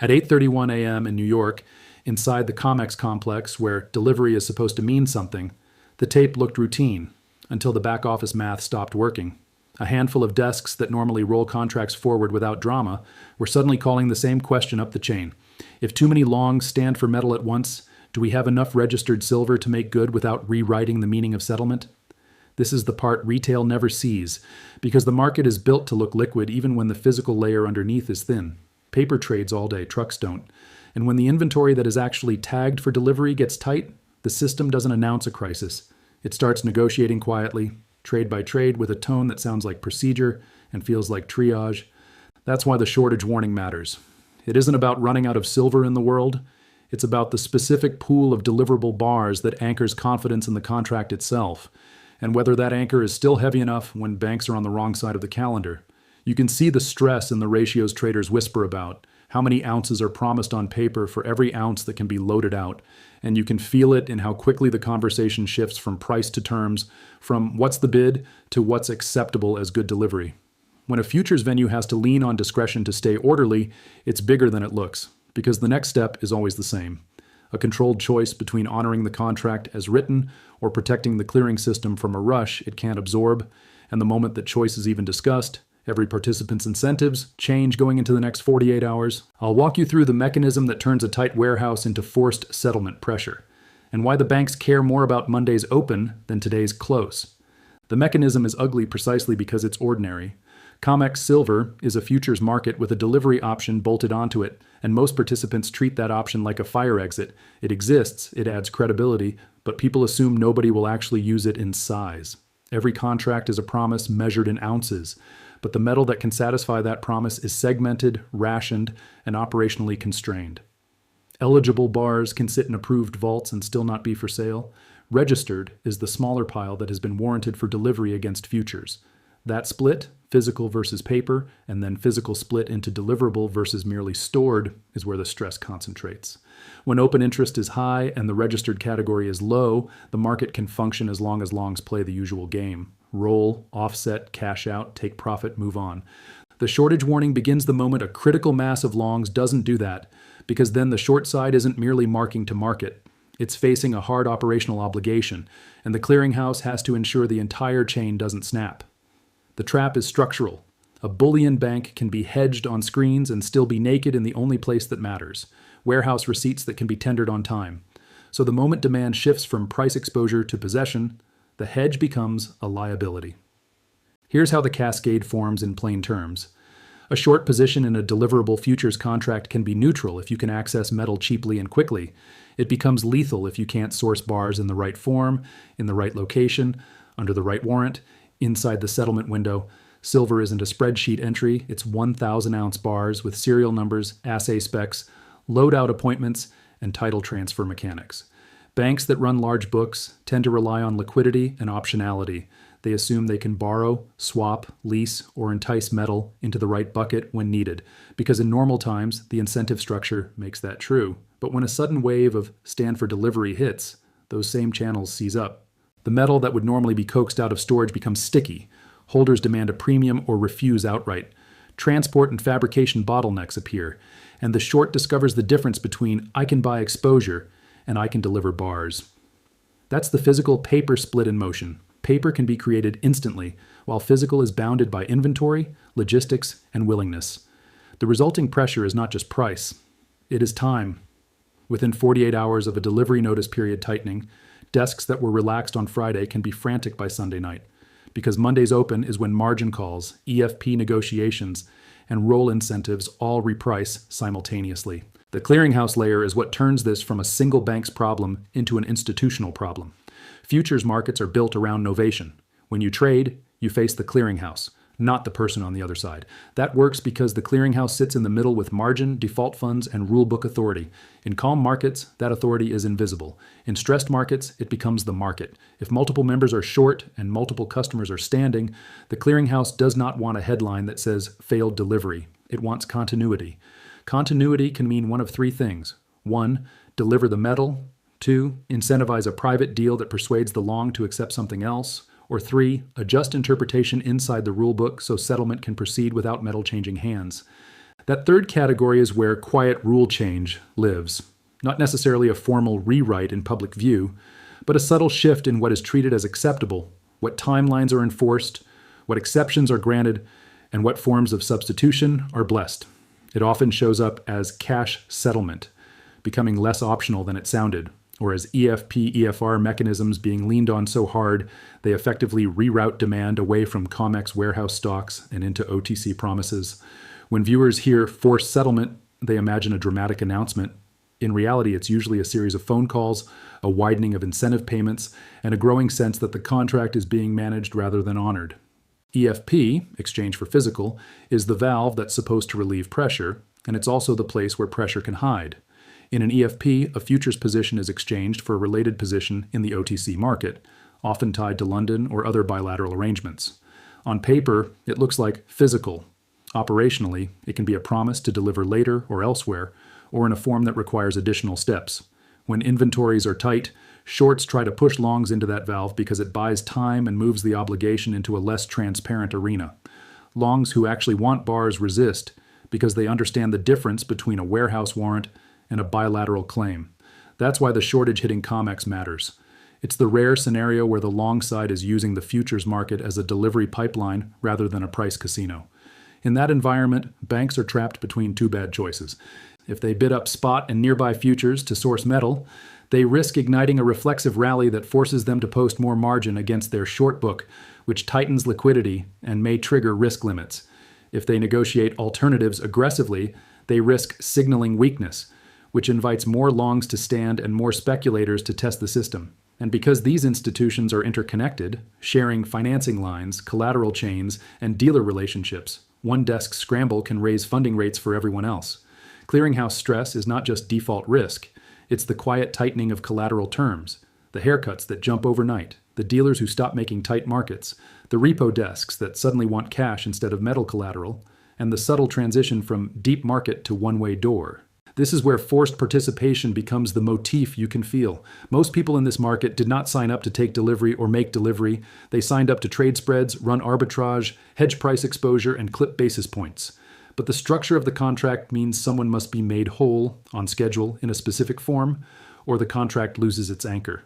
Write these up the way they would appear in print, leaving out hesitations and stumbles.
At 8:31 a.m. in New York, inside the COMEX complex where delivery is supposed to mean something, the tape looked routine until the back office math stopped working. A handful of desks that normally roll contracts forward without drama were suddenly calling the same question up the chain. If too many longs stand for metal at once, do we have enough registered silver to make good without rewriting the meaning of settlement? This is the part retail never sees, because the market is built to look liquid even when the physical layer underneath is thin. Paper trades all day, trucks don't. And when the inventory that is actually tagged for delivery gets tight, the system doesn't announce a crisis. It starts negotiating quietly, trade by trade, with a tone that sounds like procedure and feels like triage. That's why the shortage warning matters. It isn't about running out of silver in the world. It's about the specific pool of deliverable bars that anchors confidence in the contract itself, and whether that anchor is still heavy enough when banks are on the wrong side of the calendar. You can see the stress in the ratios traders whisper about, how many ounces are promised on paper for every ounce that can be loaded out, and you can feel it in how quickly the conversation shifts from price to terms, from what's the bid to what's acceptable as good delivery. When a futures venue has to lean on discretion to stay orderly, it's bigger than it looks, because the next step is always the same. A controlled choice between honoring the contract as written or protecting the clearing system from a rush it can't absorb, and the moment that choice is even discussed, every participant's incentives change going into the next 48 hours. I'll walk you through the mechanism that turns a tight warehouse into forced settlement pressure, and why the banks care more about Monday's open than today's close. The mechanism is ugly precisely because it's ordinary. COMEX silver is a futures market with a delivery option bolted onto it, and most participants treat that option like a fire exit. It exists, it adds credibility, but people assume nobody will actually use it in size. Every contract is a promise measured in ounces, but the metal that can satisfy that promise is segmented, rationed, and operationally constrained. Eligible bars can sit in approved vaults and still not be for sale. Registered is the smaller pile that has been warranted for delivery against futures. That split, physical versus paper, and then physical split into deliverable versus merely stored, is where the stress concentrates. When open interest is high and the registered category is low, the market can function as long as longs play the usual game. Roll, offset, cash out, take profit, move on. The shortage warning begins the moment a critical mass of longs doesn't do that, because then the short side isn't merely marking to market. It's facing a hard operational obligation, and the clearinghouse has to ensure the entire chain doesn't snap. The trap is structural. A bullion bank can be hedged on screens and still be naked in the only place that matters, warehouse receipts that can be tendered on time. So the moment demand shifts from price exposure to possession, the hedge becomes a liability. Here's how the cascade forms in plain terms. A short position in a deliverable futures contract can be neutral if you can access metal cheaply and quickly. It becomes lethal if you can't source bars in the right form, in the right location, under the right warrant, inside the settlement window. Silver isn't a spreadsheet entry, it's 1,000-ounce bars with serial numbers, assay specs, loadout appointments, and title transfer mechanics. Banks that run large books tend to rely on liquidity and optionality. They assume they can borrow, swap, lease, or entice metal into the right bucket when needed, because in normal times, the incentive structure makes that true. But when a sudden wave of stand for delivery hits, those same channels seize up. The metal that would normally be coaxed out of storage becomes sticky. Holders demand a premium or refuse outright. Transport and fabrication bottlenecks appear, and the short discovers the difference between I can buy exposure and I can deliver bars. That's the physical paper split in motion. Paper can be created instantly, while physical is bounded by inventory, logistics, and willingness. The resulting pressure is not just price, it is time. Within 48 hours of a delivery notice period tightening, desks that were relaxed on Friday can be frantic by Sunday night, because Monday's open is when margin calls, EFP negotiations, and roll incentives all reprice simultaneously. The clearinghouse layer is what turns this from a single bank's problem into an institutional problem. Futures markets are built around novation. When you trade, you face the clearinghouse, not the person on the other side. That works because the clearinghouse sits in the middle with margin, default funds, and rulebook authority. In calm markets, that authority is invisible. In stressed markets, it becomes the market. If multiple members are short and multiple customers are standing, the clearinghouse does not want a headline that says failed delivery. It wants continuity. Continuity can mean one of three things. 1, deliver the metal. 2, incentivize a private deal that persuades the long to accept something else. Or 3, adjust interpretation inside the rulebook so settlement can proceed without metal changing hands. That third category is where quiet rule change lives. Not necessarily a formal rewrite in public view, but a subtle shift in what is treated as acceptable, what timelines are enforced, what exceptions are granted, and what forms of substitution are blessed. It often shows up as cash settlement, becoming less optional than it sounded, or as EFP-EFR mechanisms being leaned on so hard they effectively reroute demand away from COMEX warehouse stocks and into OTC promises. When viewers hear forced settlement, they imagine a dramatic announcement. In reality, it's usually a series of phone calls, a widening of incentive payments, and a growing sense that the contract is being managed rather than honored. EFP, exchange for physical, is the valve that's supposed to relieve pressure, and it's also the place where pressure can hide. In an EFP, a futures position is exchanged for a related position in the OTC market, often tied to London or other bilateral arrangements. On paper, it looks like physical. Operationally, it can be a promise to deliver later or elsewhere, or in a form that requires additional steps. When inventories are tight, shorts try to push longs into that valve because it buys time and moves the obligation into a less transparent arena. Longs who actually want bars resist because they understand the difference between a warehouse warrant and a bilateral claim. That's why the shortage hitting COMEX matters. It's the rare scenario where the long side is using the futures market as a delivery pipeline rather than a price casino. In that environment, banks are trapped between two bad choices. If they bid up spot and nearby futures to source metal, they risk igniting a reflexive rally that forces them to post more margin against their short book, which tightens liquidity and may trigger risk limits. If they negotiate alternatives aggressively, they risk signaling weakness, which invites more longs to stand and more speculators to test the system. And because these institutions are interconnected, sharing financing lines, collateral chains, and dealer relationships, one desk scramble can raise funding rates for everyone else. Clearinghouse stress is not just default risk, it's the quiet tightening of collateral terms, the haircuts that jump overnight, the dealers who stop making tight markets, the repo desks that suddenly want cash instead of metal collateral, and the subtle transition from deep market to one-way door. This is where forced participation becomes the motif you can feel. Most people in this market did not sign up to take delivery or make delivery. They signed up to trade spreads, run arbitrage, hedge price exposure, and clip basis points. But the structure of the contract means someone must be made whole, on schedule, in a specific form, or the contract loses its anchor.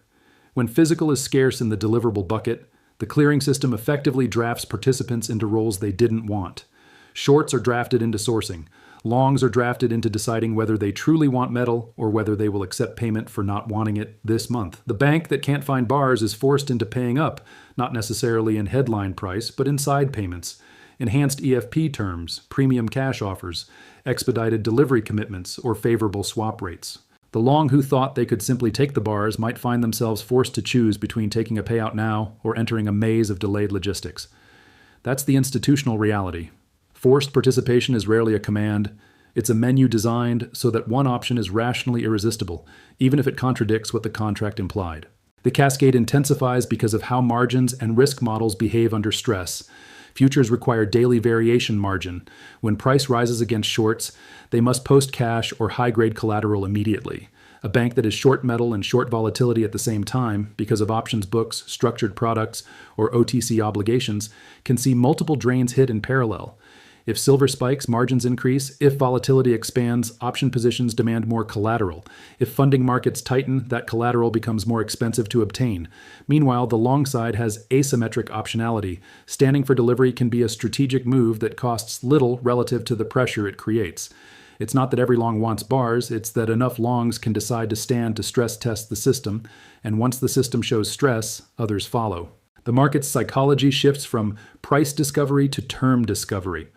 When physical is scarce in the deliverable bucket, the clearing system effectively drafts participants into roles they didn't want. Shorts are drafted into sourcing. Longs are drafted into deciding whether they truly want metal or whether they will accept payment for not wanting it this month. The bank that can't find bars is forced into paying up, not necessarily in headline price, but in side payments. Enhanced EFP terms, premium cash offers, expedited delivery commitments, or favorable swap rates. The long who thought they could simply take the bars might find themselves forced to choose between taking a payout now or entering a maze of delayed logistics. That's the institutional reality. Forced participation is rarely a command. It's a menu designed so that one option is rationally irresistible, even if it contradicts what the contract implied. The cascade intensifies because of how margins and risk models behave under stress. Futures require daily variation margin. When price rises against shorts, they must post cash or high-grade collateral immediately. A bank that is short metal and short volatility at the same time, because of options books, structured products, or OTC obligations, can see multiple drains hit in parallel. If silver spikes, margins increase. If volatility expands, option positions demand more collateral. If funding markets tighten, that collateral becomes more expensive to obtain. Meanwhile, the long side has asymmetric optionality. Standing for delivery can be a strategic move that costs little relative to the pressure it creates. It's not that every long wants bars, it's that enough longs can decide to stand to stress test the system, and once the system shows stress, others follow. The market's psychology shifts from price discovery to term discovery.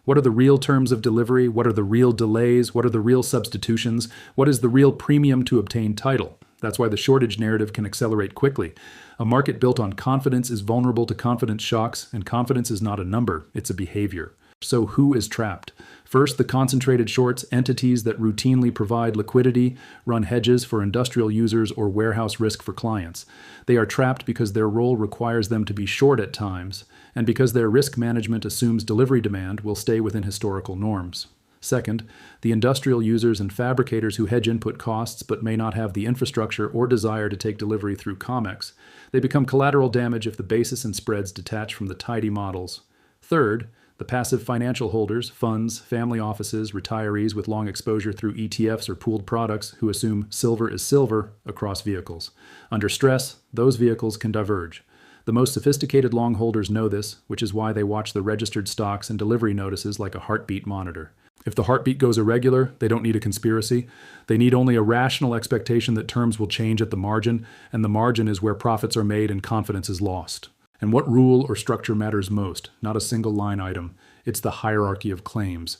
What are the real terms of delivery? What are the real delays? What are the real substitutions? What is the real premium to obtain title? That's why the shortage narrative can accelerate quickly. A market built on confidence is vulnerable to confidence shocks, and confidence is not a number, it's a behavior. So who is trapped? First, the concentrated shorts, entities that routinely provide liquidity, run hedges for industrial users, or warehouse risk for clients. They are trapped because their role requires them to be short at times, and because their risk management assumes delivery demand will stay within historical norms. Second, the industrial users and fabricators who hedge input costs but may not have the infrastructure or desire to take delivery through COMEX. They become collateral damage if the basis and spreads detach from the tidy models. Third, The passive financial holders, funds, family offices, retirees with long exposure through ETFs or pooled products who assume silver is silver across vehicles. Under stress, those vehicles can diverge. The most sophisticated long holders know this, which is why they watch the registered stocks and delivery notices like a heartbeat monitor. If the heartbeat goes irregular, they don't need a conspiracy. They need only a rational expectation that terms will change at the margin, and the margin is where profits are made and confidence is lost. And what rule or structure matters most? Not a single line item. It's the hierarchy of claims.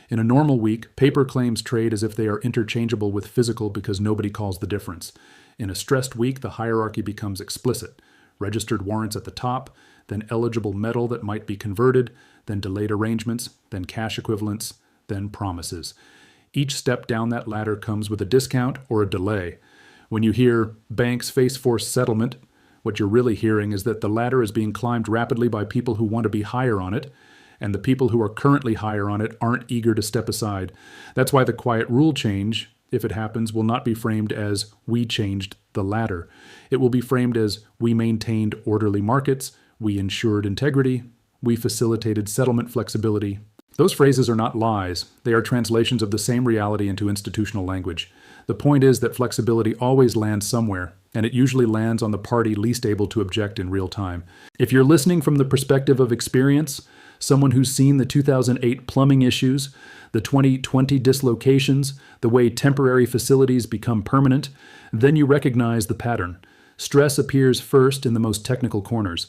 In a normal week, paper claims trade as if they are interchangeable with physical because nobody calls the difference. In a stressed week, the hierarchy becomes explicit. Registered warrants at the top, then eligible metal that might be converted, then delayed arrangements, then cash equivalents, then promises. Each step down that ladder comes with a discount or a delay. When you hear banks face forced settlement, what you're really hearing is that the ladder is being climbed rapidly by people who want to be higher on it, and the people who are currently higher on it aren't eager to step aside. That's why the quiet rule change, if it happens, will not be framed as "we changed the ladder." It will be framed as "we maintained orderly markets, we ensured integrity, we facilitated settlement flexibility." Those phrases are not lies. They are translations of the same reality into institutional language. The point is that flexibility always lands somewhere, and it usually lands on the party least able to object in real time. If you're listening from the perspective of experience, someone who's seen the 2008 plumbing issues, the 2020 dislocations, the way temporary facilities become permanent, then you recognize the pattern. Stress appears first in the most technical corners.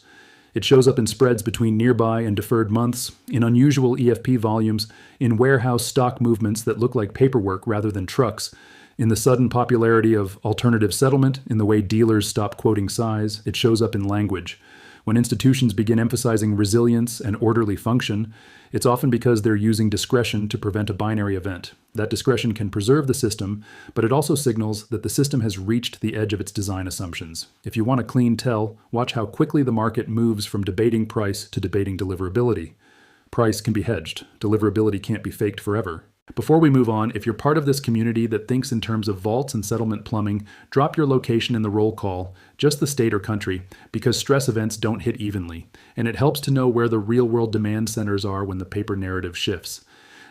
It shows up in spreads between nearby and deferred months, in unusual EFP volumes, in warehouse stock movements that look like paperwork rather than trucks, in the sudden popularity of alternative settlement, in the way dealers stop quoting size. It shows up in language. When institutions begin emphasizing resilience and orderly function, it's often because they're using discretion to prevent a binary event. That discretion can preserve the system, but it also signals that the system has reached the edge of its design assumptions. If you want a clean tell, watch how quickly the market moves from debating price to debating deliverability. Price can be hedged. Deliverability can't be faked forever. Before we move on, if you're part of this community that thinks in terms of vaults and settlement plumbing, drop your location in the roll call, just the state or country, because stress events don't hit evenly, and it helps to know where the real-world demand centers are when the paper narrative shifts.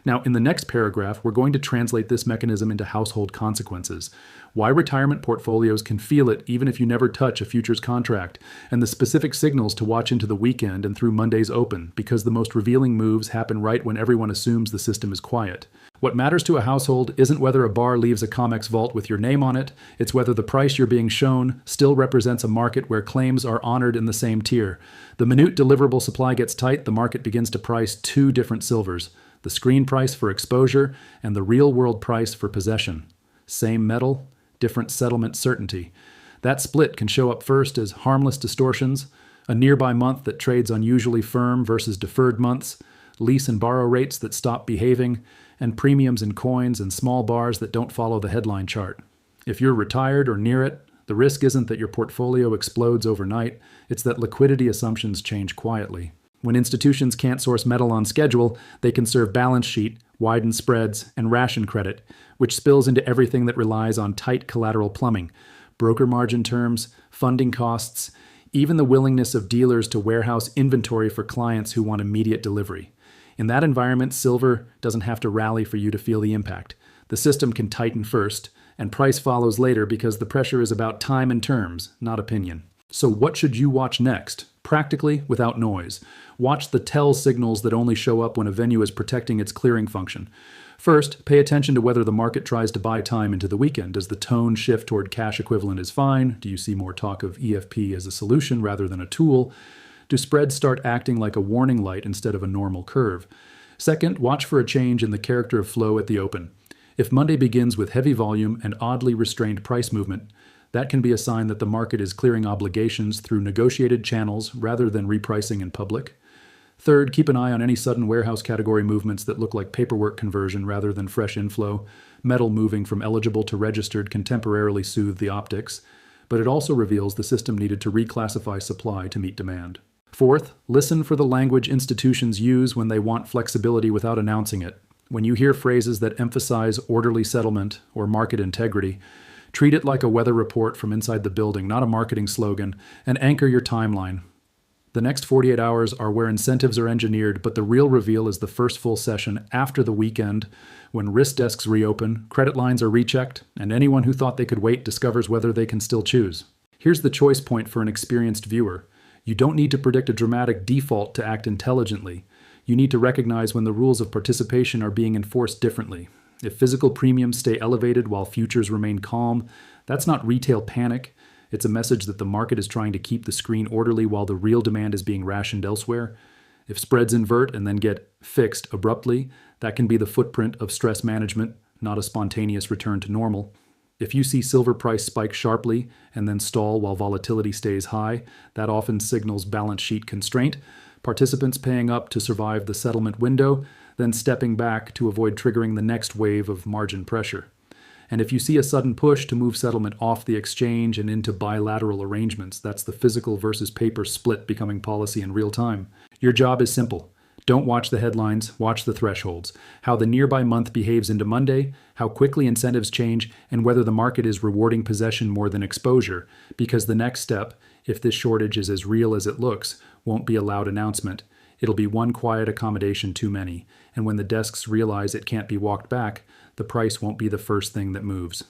Now, in the next paragraph, we're going to translate this mechanism into household consequences, why retirement portfolios can feel it even if you never touch a futures contract, and the specific signals to watch into the weekend and through Monday's open, because the most revealing moves happen right when everyone assumes the system is quiet. What matters to a household isn't whether a bar leaves a COMEX vault with your name on it, it's whether the price you're being shown still represents a market where claims are honored in the same tier. The minute deliverable supply gets tight, the market begins to price two different silvers: the screen price for exposure and the real-world price for possession. Same metal, different settlement certainty. That split can show up first as harmless distortions, a nearby month that trades unusually firm versus deferred months, lease and borrow rates that stop behaving, and premiums in coins and small bars that don't follow the headline chart. If you're retired or near it, the risk isn't that your portfolio explodes overnight, it's that liquidity assumptions change quietly. When institutions can't source metal on schedule, they can serve balance sheet, widen spreads, and ration credit, which spills into everything that relies on tight collateral plumbing: broker margin terms, funding costs, even the willingness of dealers to warehouse inventory for clients who want immediate delivery. In that environment, silver doesn't have to rally for you to feel the impact. The system can tighten first, and price follows later because the pressure is about time and terms, not opinion. So what should you watch next? Practically, without noise. Watch the tell signals that only show up when a venue is protecting its clearing function. First, pay attention to whether the market tries to buy time into the weekend. Does the tone shift toward cash equivalent is fine? Do you see more talk of EFP as a solution rather than a tool? Do spreads start acting like a warning light instead of a normal curve? Second, watch for a change in the character of flow at the open. If Monday begins with heavy volume and oddly restrained price movement, that can be a sign that the market is clearing obligations through negotiated channels rather than repricing in public. Third, keep an eye on any sudden warehouse category movements that look like paperwork conversion rather than fresh inflow. Metal moving from eligible to registered can temporarily soothe the optics, but it also reveals the system needed to reclassify supply to meet demand. Fourth, listen for the language institutions use when they want flexibility without announcing it. When you hear phrases that emphasize orderly settlement or market integrity, treat it like a weather report from inside the building, not a marketing slogan, and anchor your timeline. The next 48 hours are where incentives are engineered, but the real reveal is the first full session after the weekend, when risk desks reopen, credit lines are rechecked, and anyone who thought they could wait discovers whether they can still choose. Here's the choice point for an experienced viewer. You don't need to predict a dramatic default to act intelligently. You need to recognize when the rules of participation are being enforced differently. If physical premiums stay elevated while futures remain calm, that's not retail panic. It's a message that the market is trying to keep the screen orderly while the real demand is being rationed elsewhere. If spreads invert and then get fixed abruptly, that can be the footprint of stress management, not a spontaneous return to normal. If you see silver price spike sharply and then stall while volatility stays high, that often signals balance sheet constraint, participants paying up to survive the settlement window, then stepping back to avoid triggering the next wave of margin pressure. And if you see a sudden push to move settlement off the exchange and into bilateral arrangements, that's the physical versus paper split becoming policy in real time. Your job is simple. Don't watch the headlines, watch the thresholds. How the nearby month behaves into Monday, how quickly incentives change, and whether the market is rewarding possession more than exposure. Because the next step, if this shortage is as real as it looks, won't be a loud announcement. It'll be one quiet accommodation too many. And when the desks realize it can't be walked back, the price won't be the first thing that moves.